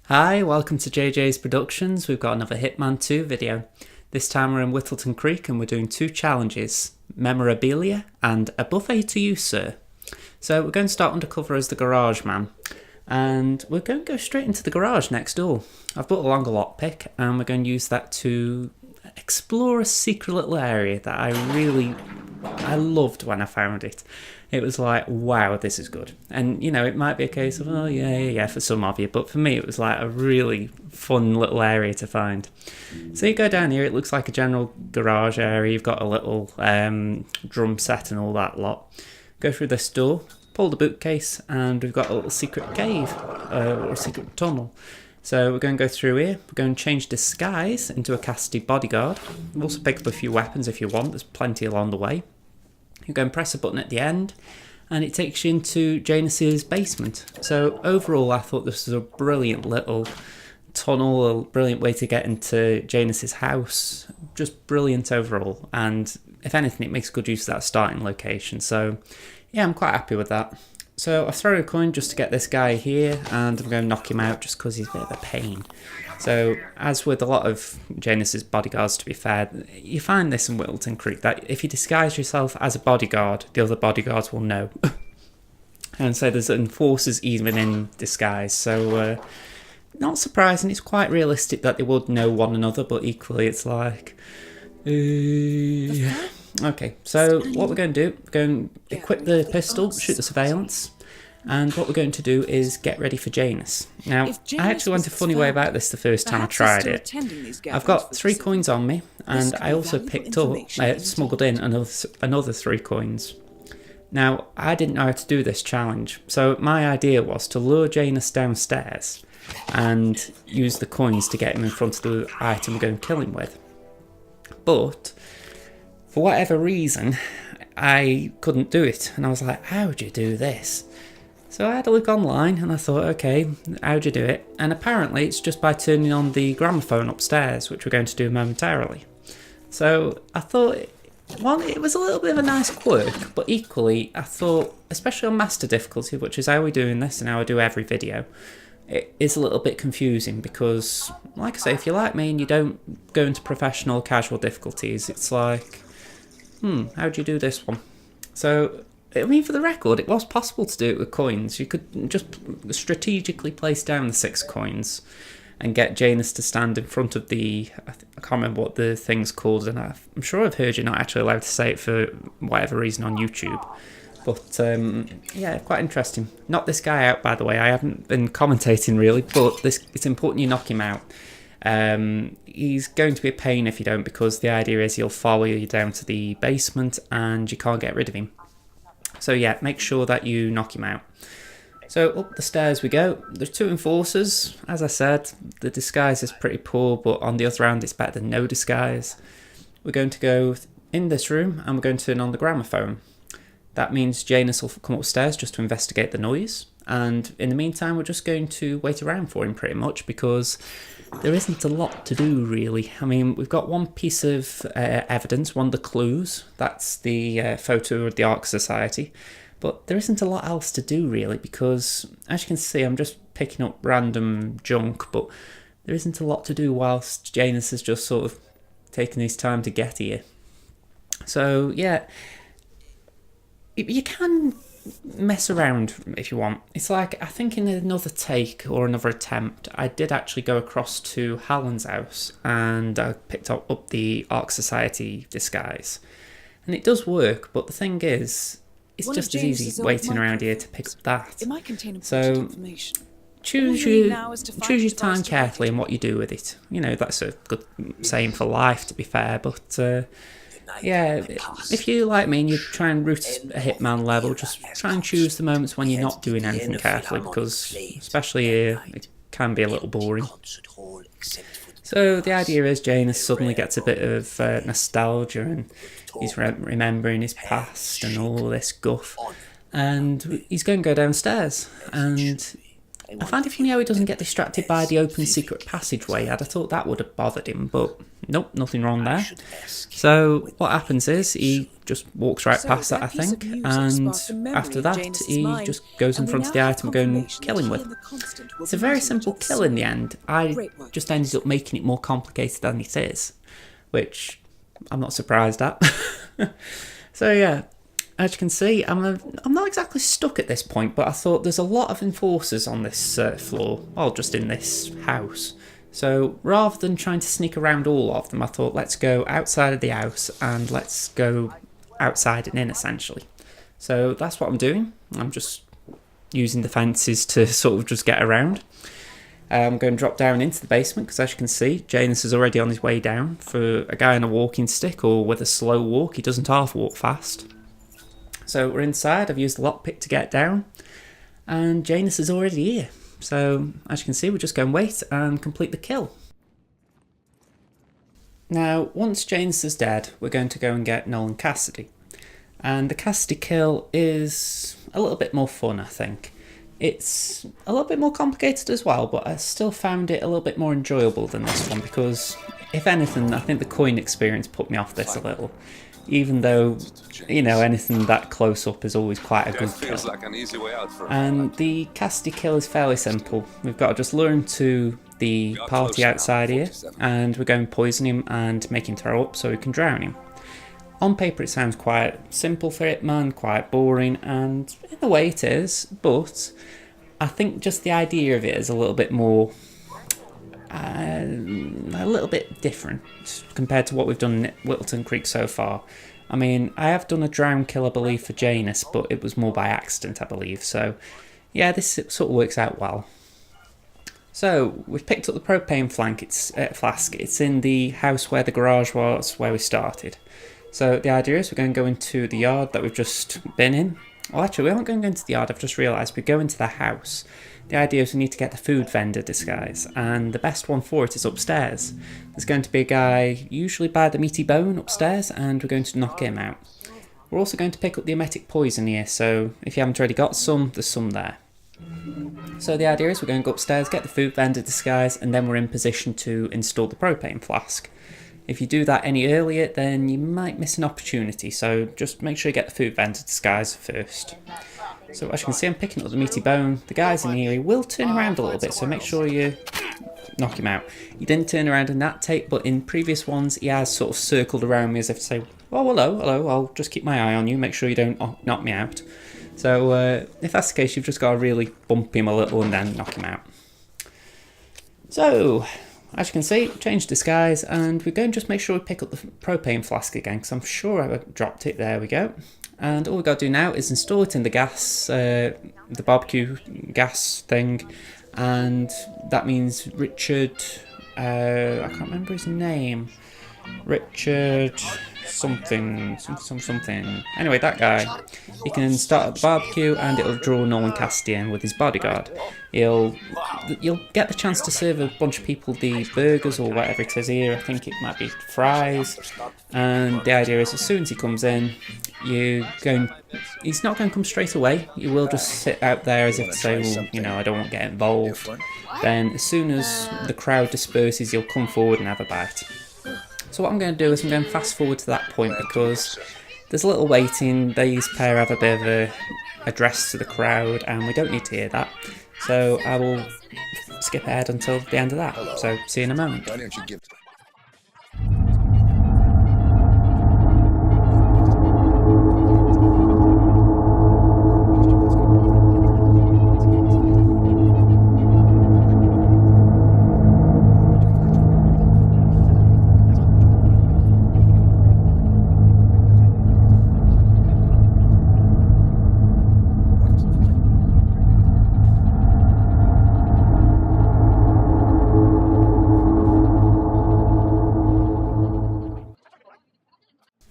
Hi, welcome to JJ's Productions. We've got another Hitman 2 video. This time we're in Whittleton Creek and we're doing two challenges, Memorabilia and a buffet to you, sir. So we're going to start undercover as the garage man. And we're going to go straight into the garage next door. I've brought along a lockpick and we're going to use that to explore a secret little area that I loved when I found it. It was like, wow, this is good. And, you know, it might be a case of, oh, yeah, for some of you. But for me, it was like a really fun little area to find. So you go down here, it looks like a general garage area. You've got a little drum set and all that lot. Go through this door, pull the bookcase, and we've got a little secret cave, or a secret tunnel. So we're going to go through here. We're going to change disguise into a Cassidy bodyguard. We'll also pick up a few weapons if you want. There's plenty along the way. You go and press a button at the end and it takes you into Janus's basement. So overall I thought this was a brilliant little tunnel, a brilliant way to get into Janus's house. Just brilliant overall, and if anything it makes good use of that starting location. So yeah, I'm quite happy with that. So I throw a coin just to get this guy here and I'm going to knock him out just because he's a bit of a pain. So, as with a lot of Janus's bodyguards, to be fair, you find this in Whittleton Creek, that if you disguise yourself as a bodyguard, the other bodyguards will know. And so there's enforcers even in disguise, so not surprising, it's quite realistic that they would know one another, but equally it's like... Okay, so what we're going to do, we're going to equip the pistol, shoot the surveillance. And what we're going to do is get ready for Janus. Now, I actually went a funny way about this the first time I tried it. I've got 3 coins on me, and I also picked up, smuggled in another 3 coins. Now, I didn't know how to do this challenge, so my idea was to lure Janus downstairs and use the coins to get him in front of the item we're going to kill him with. But, for whatever reason, I couldn't do it, and I was like, how would you do this? So I had a look online and I thought, okay, how'd you do it? And apparently it's just by turning on the gramophone upstairs, which we're going to do momentarily. So I thought, well, it was a little bit of a nice quirk, but equally I thought, especially on master difficulty, which is how we do in this and how I do every video, it is a little bit confusing because, like I say, if you're like me and you don't go into professional casual difficulties, it's like, how'd you do this one? So... I mean, for the record, it was possible to do it with coins. You could just strategically place down the 6 coins and get Janus to stand in front of the... I can't remember what the thing's called, and I'm sure I've heard you're not actually allowed to say it for whatever reason on YouTube. But, yeah, quite interesting. Knock this guy out, by the way. I haven't been commentating, really, but it's important you knock him out. He's going to be a pain if you don't, because the idea is he'll follow you down to the basement and you can't get rid of him. So yeah, make sure that you knock him out. So up the stairs we go. There's 2 enforcers. As I said, the disguise is pretty poor, but on the other hand, it's better than no disguise. We're going to go in this room and we're going to turn on the gramophone. That means Janus will come upstairs just to investigate the noise. And in the meantime, we're just going to wait around for him pretty much because there isn't a lot to do really. I mean, we've got one piece of evidence, one of the clues. That's the photo of the Ark Society. But there isn't a lot else to do really because, as you can see, I'm just picking up random junk. But there isn't a lot to do whilst Janus is just sort of taking his time to get here. So, yeah, you can mess around if you want. It's like, I think in another take or another attempt I did actually go across to Hallen's house and I picked up the Ark Society disguise, and it does work, but the thing is it's just as easy waiting around here to pick up that. So choose your time carefully and what you do with it. You know, that's a good saying for life, to be fair, but yeah, if you like me and you try and root a Hitman level, just try and choose the moments when you're not doing anything carefully, because especially here it can be a little boring. So the idea is Janus suddenly gets a bit of nostalgia and he's remembering his past and all this guff, and he's going to go downstairs. And I find it funny how he doesn't get distracted by the open secret passageway. I'd have thought that would have bothered him, but nope, nothing wrong there. So what happens is he just walks right past that, I think, and after that he just goes in front of the item we're going to kill him with. It's a very simple kill in the end. I just ended up making it more complicated than it is, which I'm not surprised at. So yeah, as you can see, I'm not exactly stuck at this point, but I thought there's a lot of enforcers on this floor, well, just in this house. So rather than trying to sneak around all of them, I thought let's go outside of the house and let's go outside and in, essentially. So that's what I'm doing. I'm just using the fences to sort of just get around. I'm going to drop down into the basement because, as you can see, Janus is already on his way down. For a guy on a walking stick or with a slow walk, he doesn't half walk fast. So we're inside. I've used the lockpick to get down, and Janus is already here. So as you can see, we're just going to wait and complete the kill. Now, once Janus is dead, we're going to go and get Nolan Cassidy. And the Cassidy kill is a little bit more fun, I think. It's a little bit more complicated as well, but I still found it a little bit more enjoyable than this one because, if anything, I think the coin experience put me off this a little. Even though, you know, anything that close up is always quite a good kill. And the Cassidy kill is fairly simple. We've got to just lure him to the party outside here, and we're going to poison him and make him throw up so we can drown him. On paper it sounds quite simple for Hitman, quite boring, and in a way it is, but I think just the idea of it is a little bit more, a little bit different compared to what we've done in Whittleton Creek so far. I mean, I have done a drown kill, I believe, for Janus, but it was more by accident, I believe, so yeah, this sort of works out well. So, we've picked up the propane flask. It's in the house where the garage was, where we started. So the idea is we're going to go into the yard that we've just been in. Well, actually, we aren't going into the yard, I've just realised. We go into the house. The idea is we need to get the food vendor disguise, and the best one for it is upstairs. There's going to be a guy, usually by the meaty bone, upstairs, and we're going to knock him out. We're also going to pick up the emetic poison here, so if you haven't already got some, there's some there. So the idea is we're going to go upstairs, get the food vendor disguise, and then we're in position to install the propane flask. If you do that any earlier, then you might miss an opportunity, so just make sure you get the food vendor disguise first. So as you can see, I'm picking up the meaty bone. The guys in here, he will turn around a little bit, so make sure you knock him out. He didn't turn around in that tape, but in previous ones, he has sort of circled around me as if to say, oh, hello, I'll just keep my eye on you, make sure you don't knock me out. So if that's the case, you've just got to really bump him a little and then knock him out. So, as you can see, change disguise, and we're going to just make sure we pick up the propane flask again, because I'm sure I dropped it. There we go. And all we've got to do now is install it in the gas, the barbecue gas thing, and that means Richard, I can't remember his name, Richard something. Anyway, that guy, he can start at the barbecue and it'll draw Nolan Cassidy in with his bodyguard. You'll get the chance to serve a bunch of people the burgers or whatever it is here. I think it might be fries. And the idea is as soon as he comes in, he's not going to come straight away. You will just sit out there as if to say, well, you know, I don't want to get involved. Then as soon as the crowd disperses, you'll come forward and have a bite. So what I'm going to do is I'm going to fast forward to that point because there's a little waiting. These pair have a bit of a address to the crowd and we don't need to hear that. So I will skip ahead until the end of that. So see you in a moment.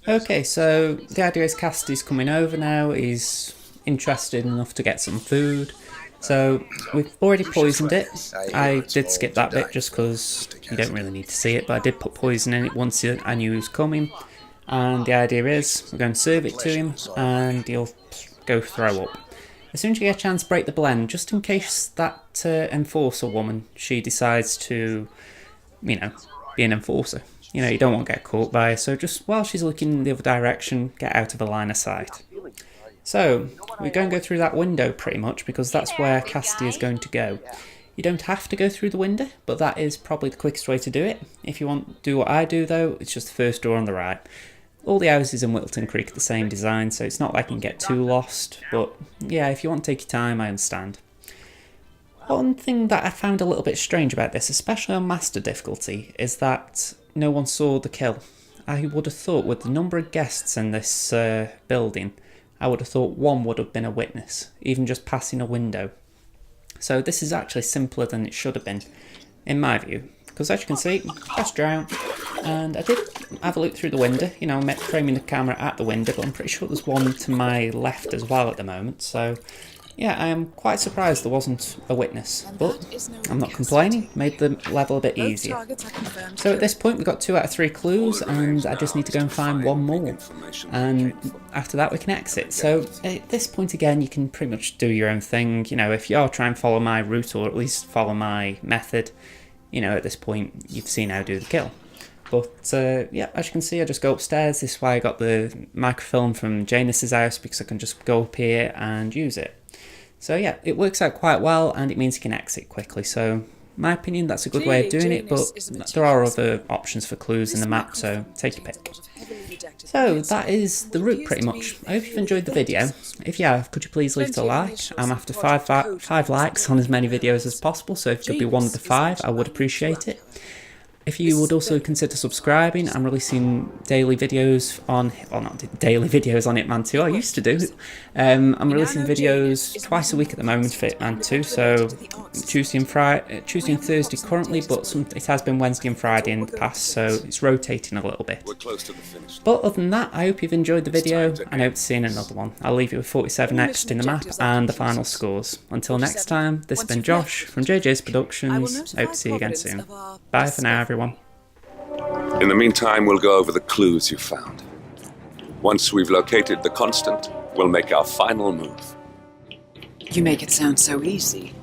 Okay, so the idea is Cassidy's coming over now, he's interested enough to get some food. So we've already poisoned it. I did skip that bit just because you don't really need to see it, but I did put poison in it once I knew he was coming. And the idea is we're going to serve it to him and he'll go throw up. As soon as you get a chance, break the blend, just in case that enforcer woman, she decides to, you know, be an enforcer. you know, you don't want to get caught by her, so just while she's looking in the other direction, get out of the line of sight. So, we're going to go through that window pretty much, because that's where Cassidy is going to go. You don't have to go through the window, but that is probably the quickest way to do it. If you want to do what I do though, it's just the first door on the right. All the houses in Whittleton Creek are the same design, so it's not like you can get too lost, but yeah, if you want to take your time, I understand. One thing that I found a little bit strange about this, especially on Master difficulty, is that no one saw the kill. I would have thought with the number of guests in this building, I would have thought one would have been a witness, even just passing a window. So this is actually simpler than it should have been, in my view. Because as you can see, press down, and I did have a look through the window, you know, framing the camera at the window, but I'm pretty sure there's one to my left as well at the moment, so yeah, I am quite surprised there wasn't a witness, but I'm not complaining, made the level a bit easier. So at this point we've got 2 out of 3 clues, and I just need to go and find one more, and after that we can exit. So at this point again, you can pretty much do your own thing, you know, if you are trying to follow my route, or at least follow my method, you know, at this point you've seen how to do the kill. But yeah, as you can see, I just go upstairs. This is why I got the microfilm from Janus's house, because I can just go up here and use it. So yeah, it works out quite well, and it means you can exit quickly. So, in my opinion, that's a good way of doing it, but there are other options for clues in the map, so take your pick. So that is the route pretty much. I hope you've enjoyed the video. If you have, could you please leave a like? I'm after 5 likes on as many videos as possible, so if you could be one of the 5, I would appreciate it. If you would also consider subscribing, I'm releasing daily videos on, well, not daily videos on Hitman 2, I used to do. I'm releasing videos twice a week at the moment for Hitman 2, so Tuesday and Thursday currently, but it has been Wednesday and Friday in the past, so it's rotating a little bit. But other than that, I hope you've enjoyed the video, and I hope to see you in another one. I'll leave you with 47 extra in the map and the final scores. Until next time, this has been Josh from JJ's Productions. I hope to see you again soon. Bye for now, everyone. In the meantime, we'll go over the clues you found. Once we've located the constant, we'll make our final move. You make it sound so easy.